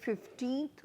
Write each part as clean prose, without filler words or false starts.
15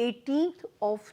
18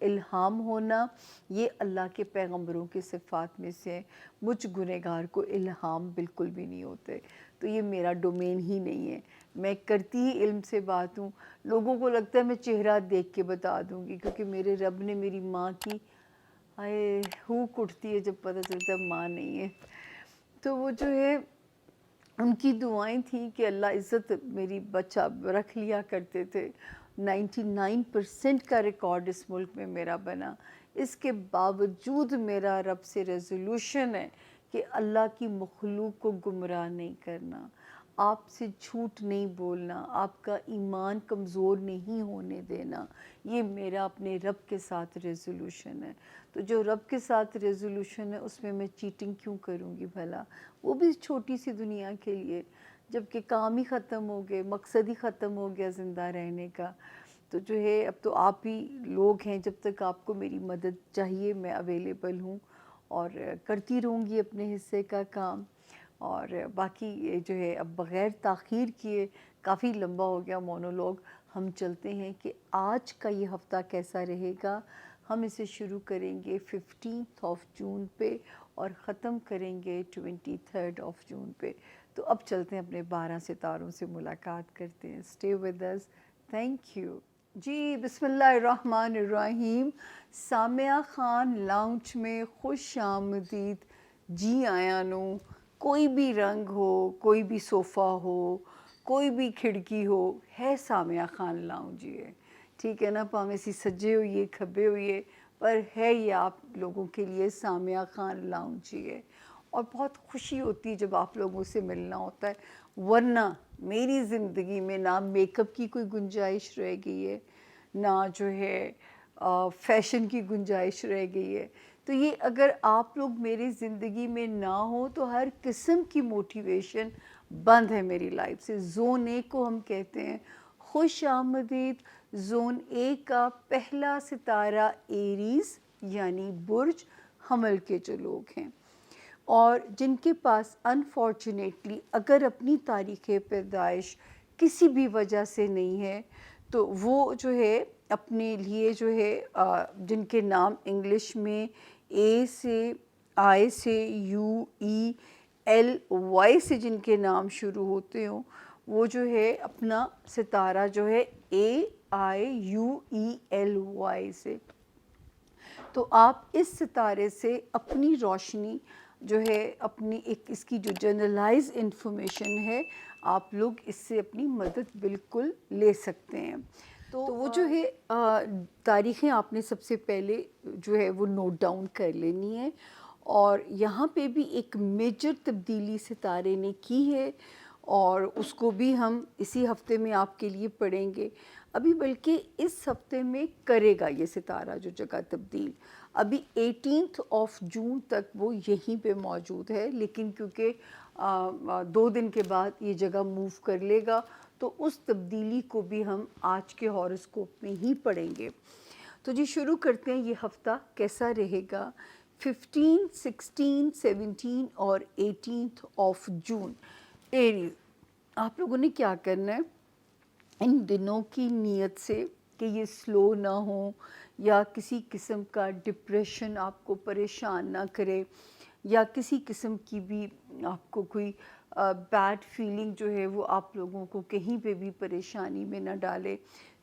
الہام ہونا یہ اللہ کے پیغمبروں کے صفات میں سے ہے. مجھ گنہگار کو الہام بالکل بھی نہیں ہوتے، تو یہ میرا ڈومین ہی نہیں ہے. میں کرتی ہی علم سے بات ہوں. لوگوں کو لگتا ہے میں چہرہ دیکھ کے بتا دوں گی، کیونکہ میرے رب نے میری ماں کی ہائے ہوک اٹھتی ہے جب پتہ چلتا ہے ماں نہیں ہے. تو وہ جو ہے ان کی دعائیں تھیں کہ اللہ عزت میری بچہ رکھ لیا کرتے تھے. 99% کا ریکارڈ اس ملک میں میرا بنا. اس کے باوجود میرا رب سے ریزولوشن ہے کہ اللہ کی مخلوق کو گمراہ نہیں کرنا، آپ سے جھوٹ نہیں بولنا، آپ کا ایمان کمزور نہیں ہونے دینا. یہ میرا اپنے رب کے ساتھ ریزولوشن ہے. تو جو رب کے ساتھ ریزولوشن ہے اس میں چیٹنگ کیوں کروں گی بھلا؟ وہ بھی چھوٹی سی دنیا کے لیے، جب کہ کام ہی ختم ہو گئے، مقصد ہی ختم ہو گیا زندہ رہنے کا. تو جو ہے اب تو آپ ہی لوگ ہیں، جب تک آپ کو میری مدد چاہیے میں اویلیبل ہوں اور کرتی رہوں گی اپنے حصے کا کام. اور باقی یہ جو ہے اب بغیر تاخیر کیے، کافی لمبا ہو گیا مونولوگ، ہم چلتے ہیں کہ آج کا یہ ہفتہ کیسا رہے گا. ہم اسے شروع کریں گے 15 جون پہ اور ختم کریں گے 23 جون پہ. تو اب چلتے ہیں اپنے 12 ستاروں سے ملاقات کرتے ہیں. Stay with us. Thank you. جی بسم اللہ الرحمن الرحیم. سامعہ خان لاؤنج میں خوش آمدید. جی آیا نو. کوئی بھی رنگ ہو، کوئی بھی صوفہ ہو، کوئی بھی کھڑکی ہو، ہے سامعہ خان لاؤنج. یہ ٹھیک ہے نا، پاویں سی سجے ہوئیے کھبے ہوئیے، پر ہے یہ آپ لوگوں کے لیے سامعہ خان لاؤنج ہی ہے. اور بہت خوشی ہوتی ہے جب آپ لوگوں سے ملنا ہوتا ہے، ورنہ میری زندگی میں نہ میک اپ کی کوئی گنجائش رہ گئی ہے، نہ جو ہے فیشن کی گنجائش رہ گئی ہے. تو یہ اگر آپ لوگ میری زندگی میں نہ ہو تو ہر قسم کی موٹیویشن بند ہے میری لائف سے. زون اے کو ہم کہتے ہیں خوش آمدید. زون اے کا پہلا ستارہ ایریز یعنی برج حمل کے جو لوگ ہیں، اور جن کے پاس انفارچونیٹلی اگر اپنی تاریخ پیدائش کسی بھی وجہ سے نہیں ہے تو وہ جو ہے اپنے لیے جو ہے جن کے نام انگلش میں اے سے، آئی سے، یو ای ایل وائی سے جن کے نام شروع ہوتے ہوں، وہ جو ہے اپنا ستارہ جو ہے اے آئی یو ای ایل وائی سے. تو آپ اس ستارے سے اپنی روشنی جو ہے، اپنی ایک اس کی جو جنرلائز انفارمیشن ہے، آپ لوگ اس سے اپنی مدد بالکل لے سکتے ہیں. تو وہ جو ہے تاریخیں آپ نے سب سے پہلے جو ہے وہ نوٹ ڈاؤن کر لینی ہے. اور یہاں پہ بھی ایک میجر تبدیلی ستارے نے کی ہے، اور اس کو بھی ہم اسی ہفتے میں آپ کے لیے پڑھیں گے. ابھی بلکہ اس ہفتے میں کرے گا یہ ستارہ جو جگہ تبدیل. ابھی 18 جون تک وہ یہیں پہ موجود ہے، لیکن کیونکہ 2 دن کے بعد یہ جگہ موو کر لے گا، تو اس تبدیلی کو بھی ہم آج کے ہاروسکوپ میں ہی پڑھیں گے. تو جی شروع کرتے ہیں یہ ہفتہ کیسا رہے گا. 15, 16, 17 اور 18 جون. ایریز، آپ لوگوں نے کیا کرنا ہے ان دنوں کی نیت سے کہ یہ سلو نہ ہو، یا کسی قسم کا ڈپریشن آپ کو پریشان نہ کرے، یا کسی قسم کی بھی آپ کو کوئی بیڈ فیلنگ جو ہے وہ آپ لوگوں کو کہیں پہ بھی پریشانی میں نہ ڈالے.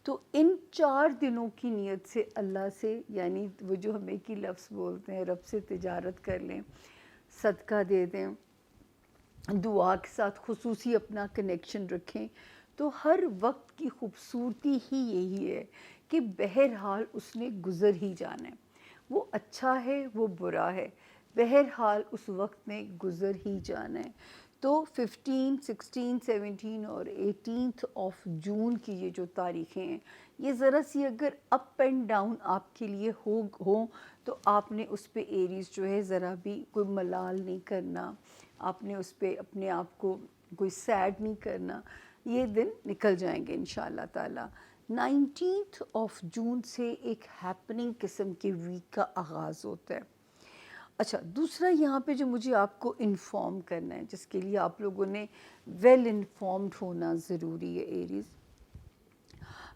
تو ان 4 دنوں کی نیت سے اللہ سے، یعنی وہ جو ہم ایک ہی لفظ بولتے ہیں، رب سے تجارت کر لیں، صدقہ دے دیں، دعا کے ساتھ خصوصی اپنا کنیکشن رکھیں. تو ہر وقت کی خوبصورتی ہی یہی ہے کہ بہرحال اس نے گزر ہی جانا ہے. وہ اچھا ہے، وہ برا ہے، بہرحال اس وقت نے گزر ہی جانا ہے. تو 15, 16, 17 اور 18 جون کی یہ جو تاریخیں ہیں، یہ ذرا سی اگر اپ اینڈ ڈاؤن آپ کے لیے ہوں تو آپ نے اس پہ ایریز جو ہے ذرا بھی کوئی ملال نہیں کرنا، آپ نے اس پہ اپنے آپ کو کوئی سیڈ نہیں کرنا. یہ دن نکل جائیں گے انشاءاللہ تعالی. 19 جون سے ایک ہیپننگ قسم کے ویک کا آغاز ہوتا ہے. اچھا، دوسرا یہاں پہ جو مجھے آپ کو انفارم کرنا ہے، جس کے لیے آپ لوگوں نے ویل انفارمڈ ہونا ضروری ہے ایریز.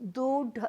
2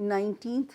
19th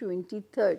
23rd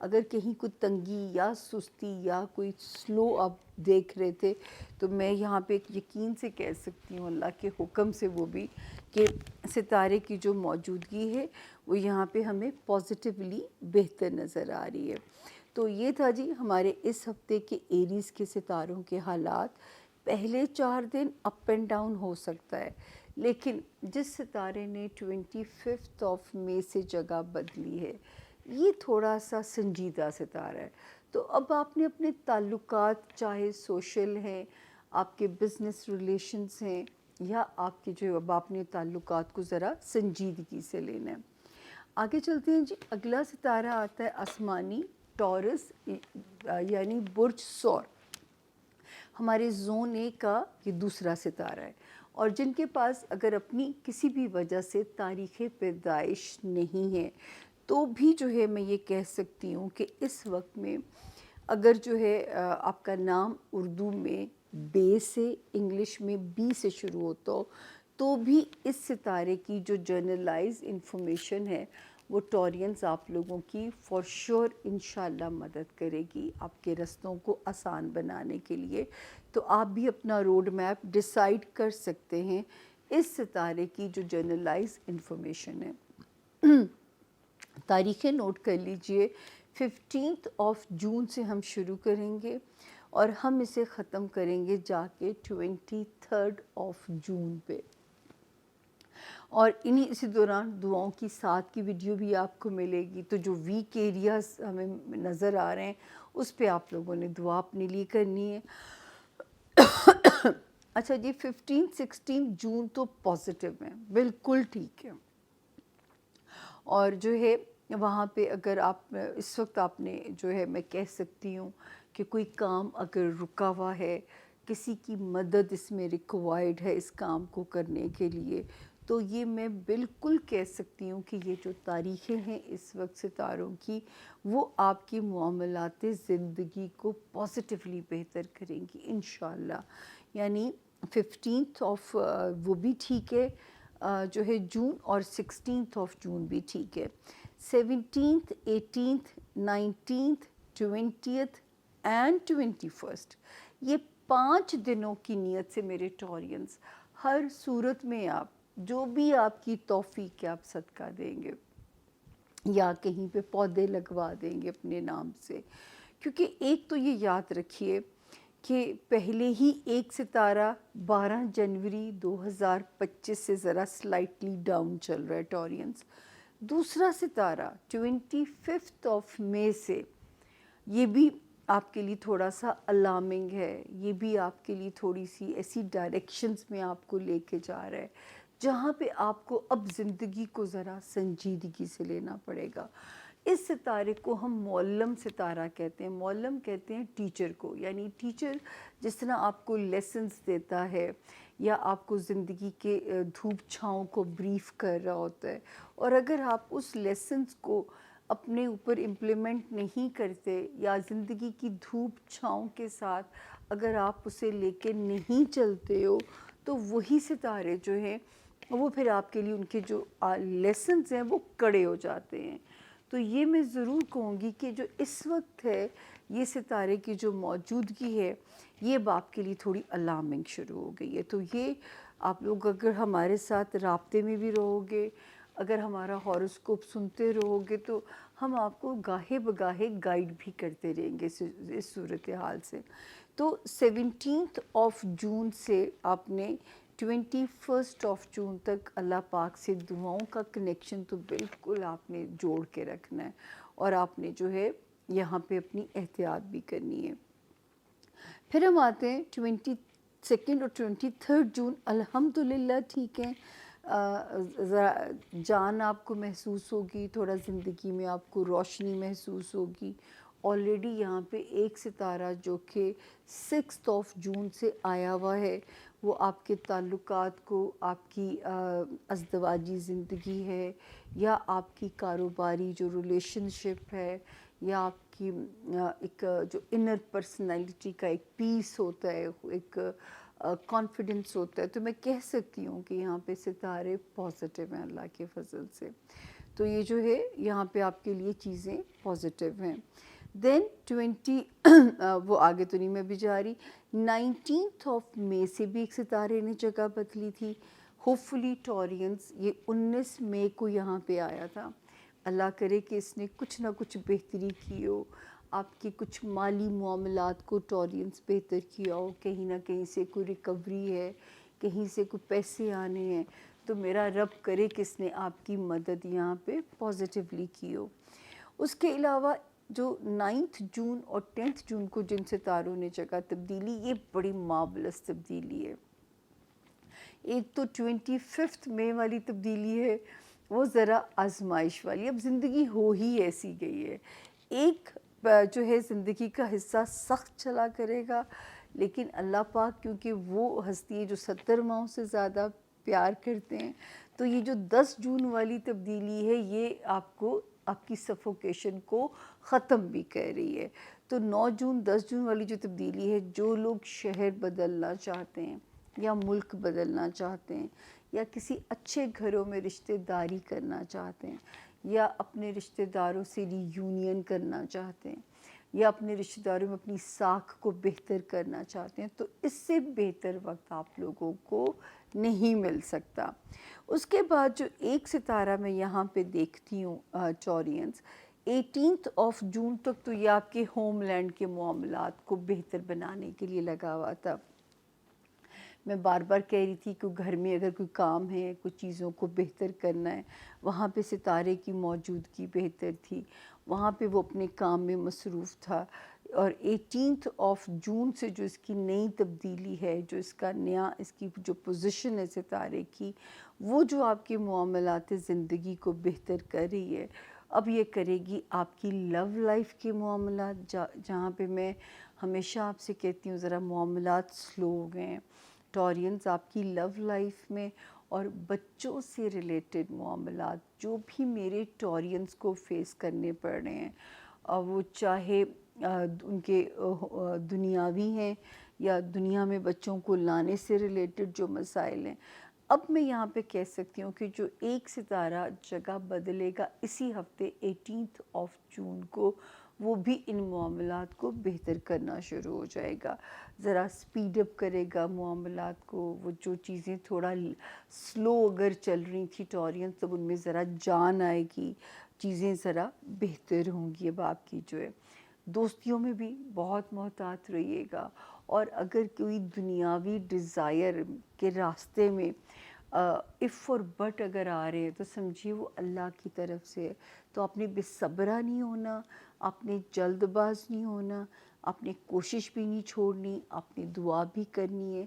اگر کہیں کوئی تنگی یا سستی یا کوئی سلو آپ دیکھ رہے تھے تو میں یہاں پہ ایک یقین سے کہہ سکتی ہوں اللہ کے حکم سے وہ بھی کہ ستارے کی جو موجودگی ہے وہ یہاں پہ ہمیں پازیٹیولی بہتر نظر آ رہی ہے. تو یہ تھا جی ہمارے اس ہفتے کے ایریز کے ستاروں کے حالات. پہلے 4 دن اپ اینڈ ڈاؤن ہو سکتا ہے، لیکن جس ستارے نے 25 مئی سے جگہ بدلی ہے یہ تھوڑا سا سنجیدہ ستارہ ہے. تو اب آپ نے اپنے تعلقات چاہے سوشل ہیں، آپ کے بزنس ریلیشنز ہیں، یا آپ کے جو اب آپ نے تعلقات کو ذرا سنجیدگی سے لینا ہے. آگے چلتے ہیں جی. اگلا ستارہ آتا ہے آسمانی ٹورس یعنی برج سور. ہمارے زون اے کا یہ دوسرا ستارہ ہے، اور جن کے پاس اگر اپنی کسی بھی وجہ سے تاریخ پیدائش نہیں ہے تو بھی جو ہے میں یہ کہہ سکتی ہوں کہ اس وقت میں اگر جو ہے آپ کا نام اردو میں بے سے، انگلش میں بی سے شروع ہوتا ہو تو بھی اس ستارے کی جو جرنلائز انفارمیشن ہے وہ ٹورینز آپ لوگوں کی فار شور انشاءاللہ مدد کرے گی آپ کے رستوں کو آسان بنانے کے لیے. تو آپ بھی اپنا روڈ میپ ڈیسائیڈ کر سکتے ہیں اس ستارے کی جو جرنلائز انفارمیشن ہے. تاریخیں نوٹ کر لیجئے. 15 جون سے ہم شروع کریں گے اور ہم اسے ختم کریں گے جا کے 23 جون پہ. اور اسی دوران دعاؤں کی ساتھ کی ویڈیو بھی آپ کو ملے گی. تو جو ویک ایریاز ہمیں نظر آ رہے ہیں اس پہ آپ لوگوں نے دعا اپنے لیے کرنی ہے. اچھا جی 15-16 جون تو پازیٹیو ہیں، بالکل ٹھیک ہے. اور جو ہے وہاں پہ اگر آپ اس وقت آپ نے جو ہے میں کہہ سکتی ہوں کہ کوئی کام اگر رکا ہوا ہے، کسی کی مدد اس میں ریکوائرڈ ہے اس کام کو کرنے کے لیے، تو یہ میں بالکل کہہ سکتی ہوں کہ یہ جو تاریخیں ہیں اس وقت ستاروں کی وہ آپ کی معاملات زندگی کو پازیٹیولی بہتر کریں گی انشاءاللہ. یعنی 15 وہ بھی ٹھیک ہے جو ہے جون، اور 16 جون بھی ٹھیک ہے. 17 18 19 20 اینڈ 21 یہ 5 دنوں کی نیت سے میرے ٹورینز ہر صورت میں آپ جو بھی آپ کی توفیق ہے آپ صدقہ دیں گے یا کہیں پہ پودے لگوا دیں گے اپنے نام سے. کیونکہ ایک تو یہ یاد رکھیے کہ پہلے ہی ایک ستارہ 12 جنوری 2025 سے ذرا سلائٹلی ڈاؤن چل رہا ہے ٹورینز. دوسرا ستارہ 25 مئی سے یہ بھی آپ کے لیے تھوڑا سا الارمنگ ہے، یہ بھی آپ کے لیے تھوڑی سی ایسی ڈائریکشنز میں آپ کو لے کے جا رہا ہے جہاں پہ آپ کو اب زندگی کو ذرا سنجیدگی سے لینا پڑے گا. اس ستارے کو ہم معلم ستارہ کہتے ہیں. معلم کہتے ہیں ٹیچر کو، یعنی ٹیچر جس طرح آپ کو لیسنز دیتا ہے یا آپ کو زندگی کے دھوپ چھاؤں کو بریف کر رہا ہوتا ہے، اور اگر آپ اس لیسنز کو اپنے اوپر امپلیمنٹ نہیں کرتے یا زندگی کی دھوپ چھاؤں کے ساتھ اگر آپ اسے لے کے نہیں چلتے ہو تو وہی ستارے جو ہیں وہ پھر آپ کے لیے ان کے جو لیسنز ہیں وہ کڑے ہو جاتے ہیں. تو یہ میں ضرور کہوں گی کہ جو اس وقت ہے یہ ستارے کی جو موجودگی ہے یہ اب آپ کے لیے تھوڑی الارمنگ شروع ہو گئی ہے. تو یہ آپ لوگ اگر ہمارے ساتھ رابطے میں بھی رہو گے، اگر ہمارا ہاروسکوپ سنتے رہو گے تو ہم آپ کو گاہے بگاہے گائیڈ بھی کرتے رہیں گے اس صورتحال سے. تو 17 جون سے آپ نے 21 جون تک اللہ پاک سے دعاؤں کا کنیکشن تو بالکل آپ نے جوڑ کے رکھنا ہے، اور آپ نے جو ہے یہاں پہ اپنی احتیاط بھی کرنی ہے. پھر ہم آتے ہیں 22 اور 23 جون. الحمدللہ ٹھیک ہے، جان آپ کو محسوس ہوگی، تھوڑا زندگی میں آپ کو روشنی محسوس ہوگی. آلریڈی یہاں پہ ایک ستارہ جو کہ 6 جون سے آیا ہوا ہے وہ آپ کے تعلقات کو، آپ کی ازدواجی زندگی ہے یا آپ کی کاروباری جو ریلیشن شپ ہے یا آپ کی ایک جو انر پرسنالٹی کا ایک پیس ہوتا ہے، ایک کانفیڈنس ہوتا ہے، تو میں کہہ سکتی ہوں کہ یہاں پہ ستارے پازیٹیو ہیں اللہ کے فضل سے. تو یہ جو ہے یہاں پہ آپ کے لیے چیزیں پازیٹیو ہیں. دین 20 وہ آگے تو نہیں میں بھی جا رہی. 19th آف مئی سے بھی ایک ستارے نے جگہ بدلی تھی. ہوپ فلی ٹورینس یہ 19 مئی کو یہاں پہ آیا تھا. اللہ کرے کہ اس نے کچھ نہ کچھ بہتری کی ہو، آپ کے کچھ مالی معاملات کو ٹورینس بہتر کیا ہو، کہیں نہ کہیں سے کوئی ریکوری ہے، کہیں سے کوئی پیسے آنے ہیں، تو میرا رب کرے کہ اس نے آپ کی مدد یہاں پہ پازیٹیولی کی ہو. اس کے علاوہ جو 9 جون اور 10 جون کو جن ستاروں نے جگہ تبدیلی، یہ بڑی مارولس تبدیلی ہے. ایک تو 25 مئی والی تبدیلی ہے، وہ ذرا آزمائش والی، اب زندگی ہو ہی ایسی گئی ہے. ایک جو ہے زندگی کا حصہ سخت چلا کرے گا، لیکن اللہ پاک کیونکہ وہ ہستی ہے جو 70 ماہوں سے زیادہ پیار کرتے ہیں، تو یہ جو 10 جون والی تبدیلی ہے یہ آپ کو آپ کی سفوکیشن کو ختم بھی کر رہی ہے. تو 9 جون 10 جون والی جو تبدیلی ہے، جو لوگ شہر بدلنا چاہتے ہیں یا ملک بدلنا چاہتے ہیں یا کسی اچھے گھروں میں رشتہ داری کرنا چاہتے ہیں یا اپنے رشتہ داروں سے ری یونین کرنا چاہتے ہیں یا اپنے رشتہ داروں میں اپنی ساکھ کو بہتر کرنا چاہتے ہیں، تو اس سے بہتر وقت آپ لوگوں کو نہیں مل سکتا. اس کے بعد جو ایک ستارہ میں یہاں پہ دیکھتی ہوں ٹورینس، 18 آف جون تک تو یہ آپ کے ہوم لینڈ کے معاملات کو بہتر بنانے کے لیے لگا ہوا تھا. میں بار بار کہہ رہی تھی کہ گھر میں اگر کوئی کام ہے، کچھ چیزوں کو بہتر کرنا ہے، وہاں پہ ستارے کی موجودگی بہتر تھی، وہاں پہ وہ اپنے کام میں مصروف تھا. اور 18 آف جون سے جو اس کی نئی تبدیلی ہے، جو اس کا نیا اس کی جو پوزیشن ہے ستارے کی، وہ جو آپ کے معاملات زندگی کو بہتر کر رہی ہے. اب یہ کرے گی آپ کی لو لائف کے معاملات، جہاں پہ میں ہمیشہ آپ سے کہتی ہوں ذرا معاملات سلو ہو گئے ہیں. ٹورینس آپ کی لو لائف میں اور بچوں سے ریلیٹڈ معاملات جو بھی میرے ٹورینس کو فیس کرنے پڑ رہے ہیں، وہ چاہے ان کے دنیاوی ہیں یا دنیا میں بچوں کو لانے سے ریلیٹڈ جو مسائل ہیں، اب میں یہاں پہ کہہ سکتی ہوں کہ جو ایک ستارہ جگہ بدلے گا اسی ہفتے 18 آف جون کو، وہ بھی ان معاملات کو بہتر کرنا شروع ہو جائے گا، ذرا سپیڈ اپ کرے گا معاملات کو. وہ جو چیزیں تھوڑا سلو اگر چل رہی تھی ٹورینس، تب ان میں ذرا جان آئے گی، چیزیں ذرا بہتر ہوں گی. اب آپ کی جو ہے دوستیوں میں بھی بہت محتاط رہیے گا، اور اگر کوئی دنیاوی ڈیزائر کے راستے میں اف اور بٹ اگر آ رہے ہیں تو سمجھیے وہ اللہ کی طرف سے ہے. تو آپ نے بے صبرا نہیں ہونا، آپ نے جلد باز نہیں ہونا، آپ نے کوشش بھی نہیں چھوڑنی، آپ نے دعا بھی کرنی ہے.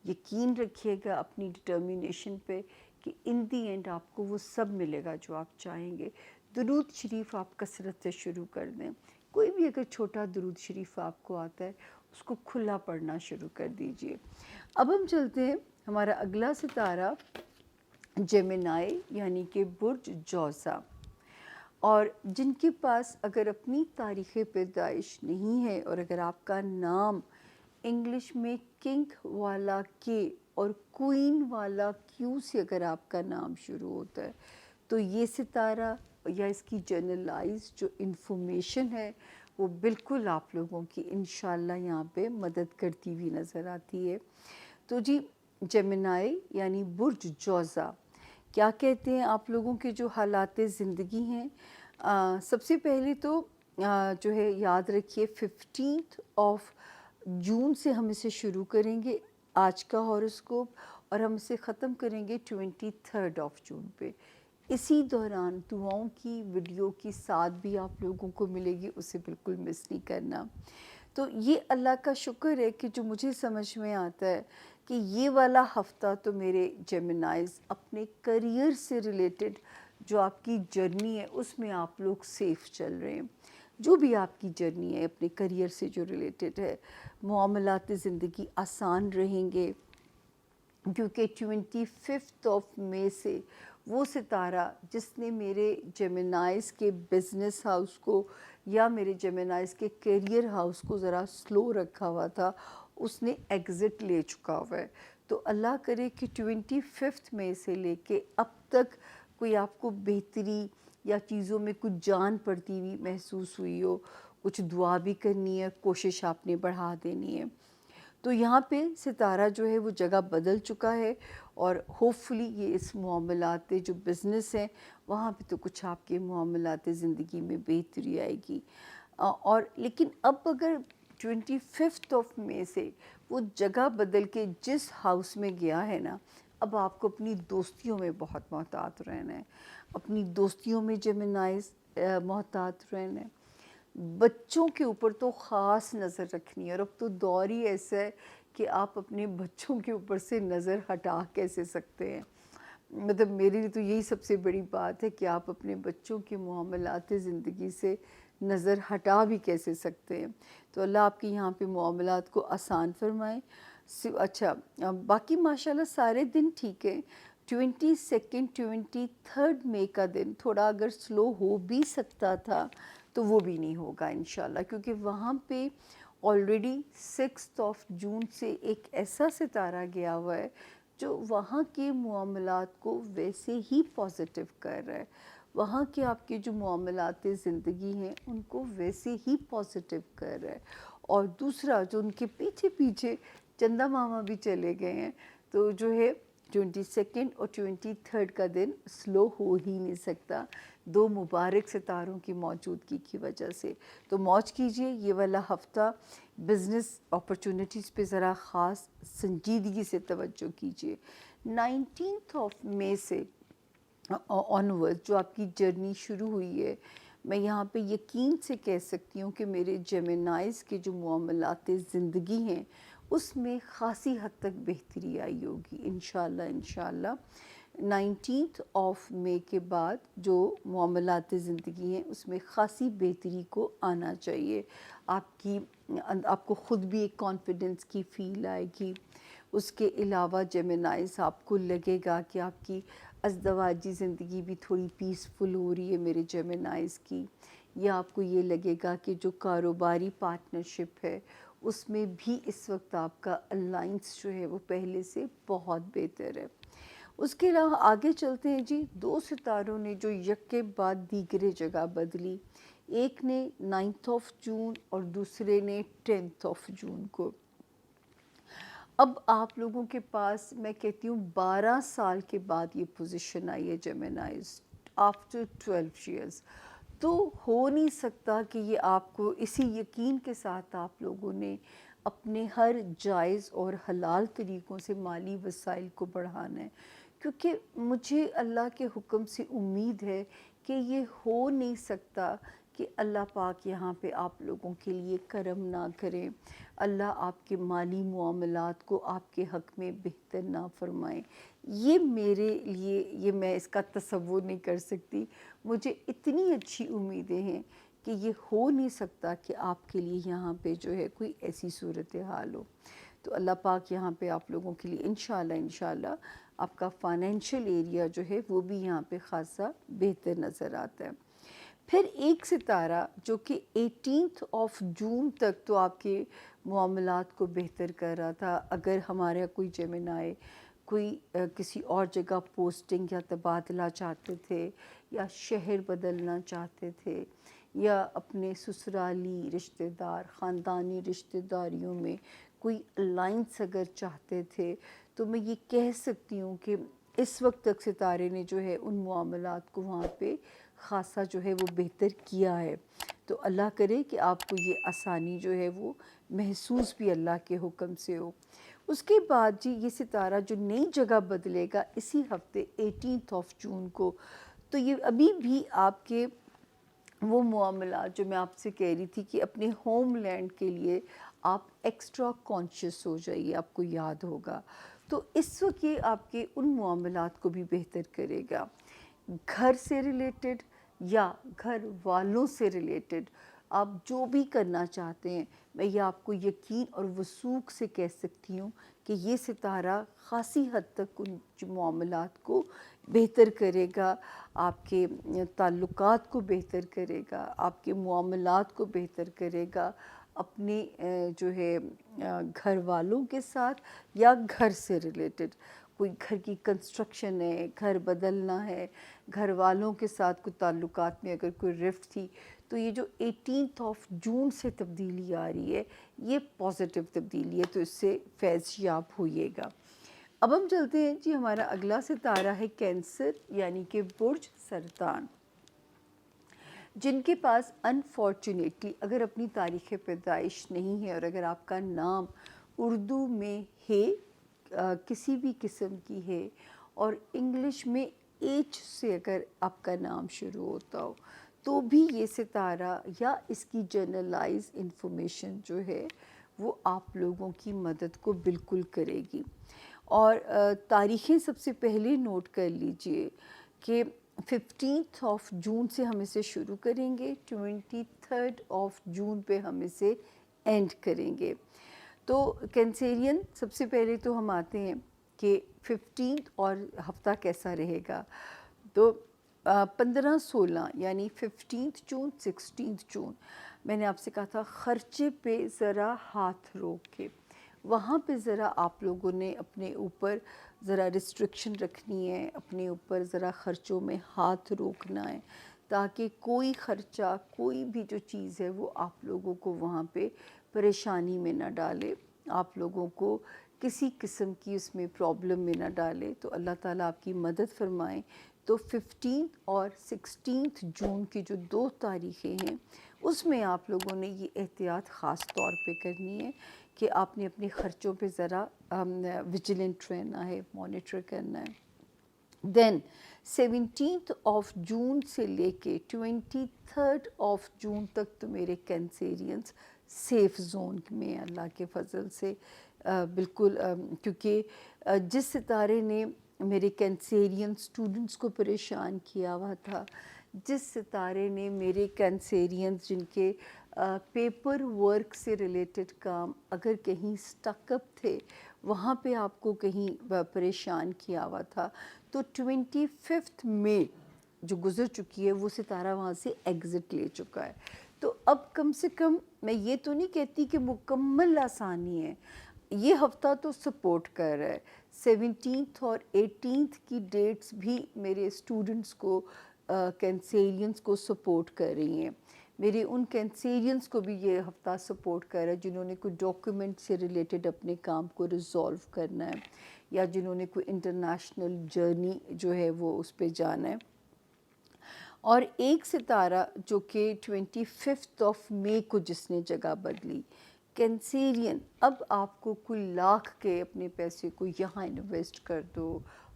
یقین رکھیے گا اپنی ڈٹرمینیشن پہ کہ ان دی اینڈ آپ کو وہ سب ملے گا جو آپ چاہیں گے. درود شریف آپ کثرت سے شروع کر دیں. کوئی بھی اگر چھوٹا درود شریف آپ کو آتا ہے اس کو کھلا پڑھنا شروع کر دیجئے. اب ہم چلتے ہیں، ہمارا اگلا ستارہ جیمنائی یعنی کہ برج جوزا، اور جن کے پاس اگر اپنی تاریخ پیدائش نہیں ہے اور اگر آپ کا نام انگلش میں کنگ والا کے اور کوئین والا کیو سے اگر آپ کا نام شروع ہوتا ہے، تو یہ ستارہ یا اس کی جنرلائز جو انفارمیشن ہے وہ بالکل آپ لوگوں کی انشاءاللہ یہاں پہ مدد کرتی ہوئی نظر آتی ہے. تو جی جیمنائی یعنی برج جوزا کیا کہتے ہیں آپ لوگوں کے جو حالات زندگی ہیں. سب سے پہلے تو جو ہے یاد رکھیے 15 آف جون سے ہم اسے شروع کریں گے آج کا ہاروسکوپ، اور ہم اسے ختم کریں گے 23 آف جون پہ. اسی دوران دعاؤں کی ویڈیو کی ساتھ بھی آپ لوگوں کو ملے گی، اسے بالکل مس نہیں کرنا. تو یہ اللہ کا شکر ہے کہ جو مجھے سمجھ میں آتا ہے کہ یہ والا ہفتہ تو میرے جیمنائز اپنے کریئر سے ریلیٹڈ جو آپ کی جرنی ہے اس میں آپ لوگ سیف چل رہے ہیں. جو بھی آپ کی جرنی ہے اپنے کریئر سے جو ریلیٹڈ ہے، معاملات زندگی آسان رہیں گے، کیونکہ 25 آف مئی سے وہ ستارہ جس نے میرے جیمنائز کے بزنس ہاؤس کو یا میرے جیمنائز کے کیریئر ہاؤس کو ذرا سلو رکھا ہوا تھا، اس نے ایگزٹ لے چکا ہوا ہے. تو اللہ کرے کہ 25 مئی سے لے کے اب تک کوئی آپ کو بہتری یا چیزوں میں کچھ جان پڑتی ہوئی محسوس ہوئی ہو، کچھ دعا بھی کرنی ہے، کوشش آپ نے بڑھا دینی ہے. تو یہاں پہ ستارہ جو ہے وہ جگہ بدل چکا ہے، اور ہوپ فلی یہ اس معاملات جو بزنس ہیں وہاں پہ تو کچھ آپ کے معاملات زندگی میں بہتری آئے گی. اور لیکن اب اگر 25 مئی سے وہ جگہ بدل کے جس ہاؤس میں گیا ہے نا، اب آپ کو اپنی دوستیوں میں بہت محتاط رہنا ہے، اپنی دوستیوں میں جیمنائز محتاط رہنا ہے. بچوں کے اوپر تو خاص نظر رکھنی ہے، اور اب تو دور ہی ایسا ہے کہ آپ اپنے بچوں کے اوپر سے نظر ہٹا کیسے سکتے ہیں. مطلب میرے لیے تو یہی سب سے بڑی بات ہے کہ آپ اپنے بچوں کے معاملات زندگی سے نظر ہٹا بھی کیسے سکتے ہیں. تو اللہ آپ کے یہاں پہ معاملات کو آسان فرمائے. اچھا باقی ماشاءاللہ سارے دن ٹھیک ہے. 23 مئی کا دن تھوڑا اگر سلو ہو بھی سکتا تھا تو وہ بھی نہیں ہوگا انشاءاللہ، کیونکہ وہاں پہ آلریڈی 6 جون سے ایک ایسا ستارہ گیا ہوا ہے جو وہاں کے معاملات کو ویسے ہی پازیٹیو کر رہا ہے، وہاں کے آپ کے جو معاملات زندگی ہیں ان کو ویسے ہی پازیٹیو کر رہا ہے. اور دوسرا جو ان کے پیچھے پیچھے چندہ ماما بھی چلے گئے ہیں، تو جو ہے 22 اور 23 کا دن سلو ہو ہی نہیں سکتا، دو مبارک ستاروں کی موجودگی کی وجہ سے. تو موج کیجئے یہ والا ہفتہ، بزنس اپرچونٹیز پہ ذرا خاص سنجیدگی سے توجہ کیجئے. 19 مئی سے آنورڈ جو آپ کی جرنی شروع ہوئی ہے، میں یہاں پہ یقین سے کہہ سکتی ہوں کہ میرے جیمنائز کے جو معاملات زندگی ہیں اس میں خاصی حد تک بہتری آئی ہوگی انشاءاللہ. 19 مئی کے بعد جو معاملات زندگی ہیں اس میں خاصی بہتری کو آنا چاہیے. آپ کو خود بھی ایک کانفیڈنس کی فیل آئے گی. اس کے علاوہ جیمنائز آپ کو لگے گا کہ آپ کی ازدواجی زندگی بھی تھوڑی پیسفل ہو رہی ہے میرے جیمنائز کی، یا آپ کو یہ لگے گا کہ جو کاروباری پارٹنرشپ ہے اس میں بھی اس وقت آپ کا الائنس جو ہے وہ پہلے سے بہت بہتر ہے. اس کے علاوہ آگے چلتے ہیں جی. دو ستاروں نے جو یک کے بعد دیگرے جگہ بدلی، ایک نے 9 جون اور دوسرے نے 10 جون کو. اب آپ لوگوں کے پاس میں کہتی ہوں 12 سال کے بعد یہ پوزیشن آئی ہے جیمنائز، آفٹر 12 ایئرز. تو ہو نہیں سکتا کہ یہ آپ کو اسی یقین کے ساتھ آپ لوگوں نے اپنے ہر جائز اور حلال طریقوں سے مالی وسائل کو بڑھانا ہے، کیونکہ مجھے اللہ کے حکم سے امید ہے کہ یہ ہو نہیں سکتا کہ اللہ پاک یہاں پہ آپ لوگوں کے لیے کرم نہ کریں، اللہ آپ کے مالی معاملات کو آپ کے حق میں بہتر نہ فرمائیں. یہ میرے لیے، یہ میں اس کا تصور نہیں کر سکتی. مجھے اتنی اچھی امیدیں ہیں کہ یہ ہو نہیں سکتا کہ آپ کے لیے یہاں پہ جو ہے کوئی ایسی صورتحال ہو. تو اللہ پاک یہاں پہ آپ لوگوں کے لیے انشاءاللہ آپ کا فائنینشیل ایریا جو ہے وہ بھی یہاں پہ خاصا بہتر نظر آتا ہے. پھر ایک ستارہ جو کہ 18 جون تک تو آپ کے معاملات کو بہتر کر رہا تھا. اگر ہمارا کوئی جیمنائی کوئی کسی اور جگہ پوسٹنگ یا تبادلہ چاہتے تھے، یا شہر بدلنا چاہتے تھے، یا اپنے سسرالی رشتہ دار، خاندانی رشتہ داریوں میں کوئی الائنس اگر چاہتے تھے، تو میں یہ کہہ سکتی ہوں کہ اس وقت تک ستارے نے جو ہے ان معاملات کو وہاں پہ خاصا جو ہے وہ بہتر کیا ہے. تو اللہ کرے کہ آپ کو یہ آسانی جو ہے وہ محسوس بھی اللہ کے حکم سے ہو. اس کے بعد جی یہ ستارہ جو نئی جگہ بدلے گا اسی ہفتے 18 جون کو، تو یہ ابھی بھی آپ کے وہ معاملات جو میں آپ سے کہہ رہی تھی کہ اپنے ہوم لینڈ کے لیے آپ ایکسٹرا کانشیس ہو جائیے، آپ کو یاد ہوگا. تو اس وقت یہ آپ کے ان معاملات کو بھی بہتر کرے گا. گھر سے ریلیٹڈ یا گھر والوں سے ریلیٹڈ آپ جو بھی کرنا چاہتے ہیں، میں یہ آپ کو یقین اور وثوق سے کہہ سکتی ہوں کہ یہ ستارہ خاصی حد تک ان معاملات کو بہتر کرے گا، آپ کے تعلقات کو بہتر کرے گا، آپ کے معاملات کو بہتر کرے گا، اپنے جو ہے گھر والوں کے ساتھ یا گھر سے ریلیٹڈ کوئی گھر کی کنسٹرکشن ہے، گھر بدلنا ہے، گھر والوں کے ساتھ کوئی تعلقات میں اگر کوئی رفت تھی، تو یہ جو 18 جون سے تبدیلی آ رہی ہے یہ پازیٹیو تبدیلی ہے، تو اس سے فیض یاب ہوئیے گا۔ اب ہم چلتے ہیں جی، ہمارا اگلا ستارہ ہے کینسر یعنی کہ برج سرطان، جن کے پاس انفارچونیٹلی اگر اپنی تاریخ پیدائش نہیں ہے اور اگر آپ کا نام اردو میں ہے، کسی بھی قسم کی ہے، اور انگلش میں ایچ سے اگر آپ کا نام شروع ہوتا ہو، تو بھی یہ ستارہ یا اس کی جنرلائز انفارمیشن جو ہے وہ آپ لوگوں کی مدد کو بالکل کرے گی۔ اور تاریخیں سب سے پہلے نوٹ کر لیجئے کہ 15 جون سے ہم اسے شروع کریں گے، 23 جون پہ ہم اسے اینڈ کریں گے۔ تو کینسیرین سب سے پہلے تو ہم آتے ہیں کہ 15 اور ہفتہ کیسا رہے گا، تو 15-16 یعنی 15 جون 16 جون میں نے آپ سے کہا تھا خرچے پہ ذرا ہاتھ روک کے، وہاں پہ ذرا آپ لوگوں نے اپنے اوپر ذرا ریسٹرکشن رکھنی ہے، اپنے اوپر ذرا خرچوں میں ہاتھ روکنا ہے، تاکہ کوئی خرچہ، کوئی بھی جو چیز ہے وہ آپ لوگوں کو وہاں پہ پریشانی میں نہ ڈالے، آپ لوگوں کو کسی قسم کی اس میں پرابلم میں نہ ڈالے۔ تو اللہ تعالیٰ آپ کی مدد فرمائیں۔ تو 15 اور 16 جون کی جو 2 تاریخیں ہیں، اس میں آپ لوگوں نے یہ احتیاط خاص طور پہ کرنی ہے کہ آپ نے اپنے خرچوں پہ ذرا ویجیلنٹ رہنا ہے، مانیٹر کرنا ہے۔ دین 17 جون سے لے کے 23 جون تک تو میرے کینسیرینز سیف زون میں اللہ کے فضل سے، بالکل، کیونکہ جس ستارے نے میرے کینسیرین اسٹوڈنٹس کو پریشان کیا ہوا تھا، جس ستارے نے میرے کینسیرینز جن کے پیپر ورک سے ریلیٹڈ کام اگر کہیں سٹک اپ تھے، وہاں پہ آپ کو کہیں پریشان کیا ہوا تھا، تو 25 مئی جو گزر چکی ہے وہ ستارہ وہاں سے ایگزٹ لے چکا ہے۔ تو اب کم سے کم میں یہ تو نہیں کہتی کہ مکمل آسانی ہے، یہ ہفتہ تو سپورٹ کر رہا ہے۔ 17 اور 18 کی ڈیٹس بھی میرے اسٹوڈنٹس کو، کینسیرینس کو سپورٹ کر رہی ہیں۔ میرے ان کینسیرینس کو بھی یہ ہفتہ سپورٹ کر رہا ہے جنہوں نے کوئی ڈاکیومنٹ سے ریلیٹڈ اپنے کام کو ریزالو کرنا ہے، یا جنہوں نے کوئی انٹرنیشنل جرنی جو ہے وہ اس پہ جانا ہے۔ اور ایک ستارہ جو کہ 25 مئی کو جس نے جگہ بدلی، کینسیرین، اب آپ کو کوئی لاکھ کے اپنے پیسے کو یہاں انویسٹ کر دو،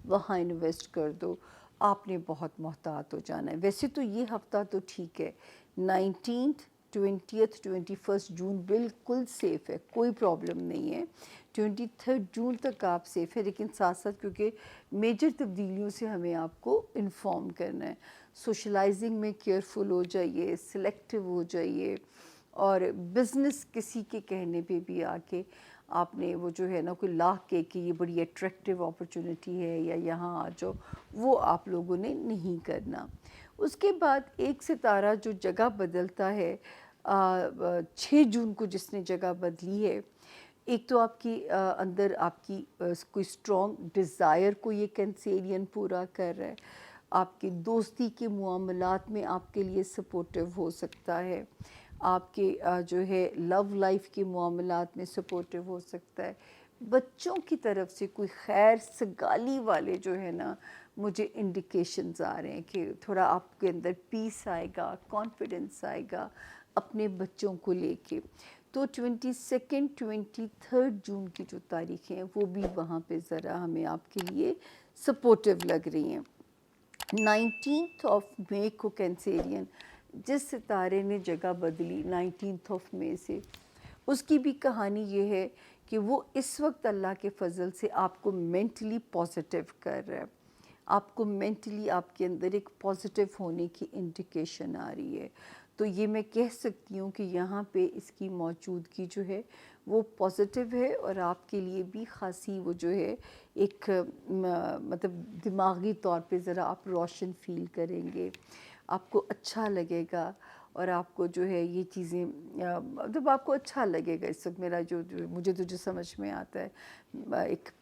وہاں انویسٹ کر دو، آپ نے بہت محتاط ہو جانا ہے۔ ویسے تو یہ ہفتہ تو ٹھیک ہے، 19 20 21 جون بالکل سیف ہے، کوئی پرابلم نہیں ہے، 23 جون تک آپ سیف ہے، لیکن ساتھ ساتھ کیونکہ میجر تبدیلیوں سے ہمیں آپ کو انفارم کرنا ہے، سوشلائزنگ میں کیئرفل ہو جائیے، سلیکٹیو ہو جائیے، اور بزنس کسی کے کہنے پہ بھی آ کے آپ نے وہ جو ہے نا کوئی لاکھ کے کہ یہ بڑی اٹریکٹیو اپرچونٹی ہے یا یہاں آ جاؤ، وہ آپ لوگوں نے نہیں کرنا۔ اس کے بعد ایک ستارہ جو جگہ بدلتا ہے 6 جون کو جس نے جگہ بدلی ہے، ایک تو آپ کی اندر آپ کی کوئی اسٹرانگ ڈیزائر کو یہ کینسیرین پورا کر رہا ہے، آپ کی دوستی کے معاملات میں آپ کے لیے سپورٹیو ہو سکتا ہے، آپ کے جو ہے لو لائف کے معاملات میں سپورٹیو ہو سکتا ہے، بچوں کی طرف سے کوئی خیر سگالی والے جو ہے نا، مجھے انڈیکیشنز آ رہے ہیں کہ تھوڑا آپ کے اندر پیس آئے گا، کانفیڈنس آئے گا اپنے بچوں کو لے کے۔ تو 22 23 جون کی جو تاریخیں ہیں وہ بھی وہاں پہ ذرا ہمیں آپ کے لیے سپورٹیو لگ رہی ہیں۔ 19 مئی کو کینسیرین جس ستارے نے جگہ بدلی 19 مئی سے، اس کی بھی کہانی یہ ہے کہ وہ اس وقت اللہ کے فضل سے آپ کو مینٹلی پازیٹیو کر رہا ہے، آپ کو مینٹلی آپ کے اندر ایک پازیٹیو ہونے کی انڈیکیشن آ رہی ہے۔ تو یہ میں کہہ سکتی ہوں کہ یہاں پہ اس کی موجودگی جو ہے وہ پازیٹیو ہے، اور آپ کے لیے بھی خاصی وہ جو ہے ایک مطلب دماغی طور پہ ذرا آپ روشن فیل کریں گے، آپ کو اچھا لگے گا، اور آپ کو جو ہے یہ چیزیں مطلب آپ کو اچھا لگے گا۔ اس وقت میرا جو مجھے تو جو سمجھ میں آتا ہے، ایک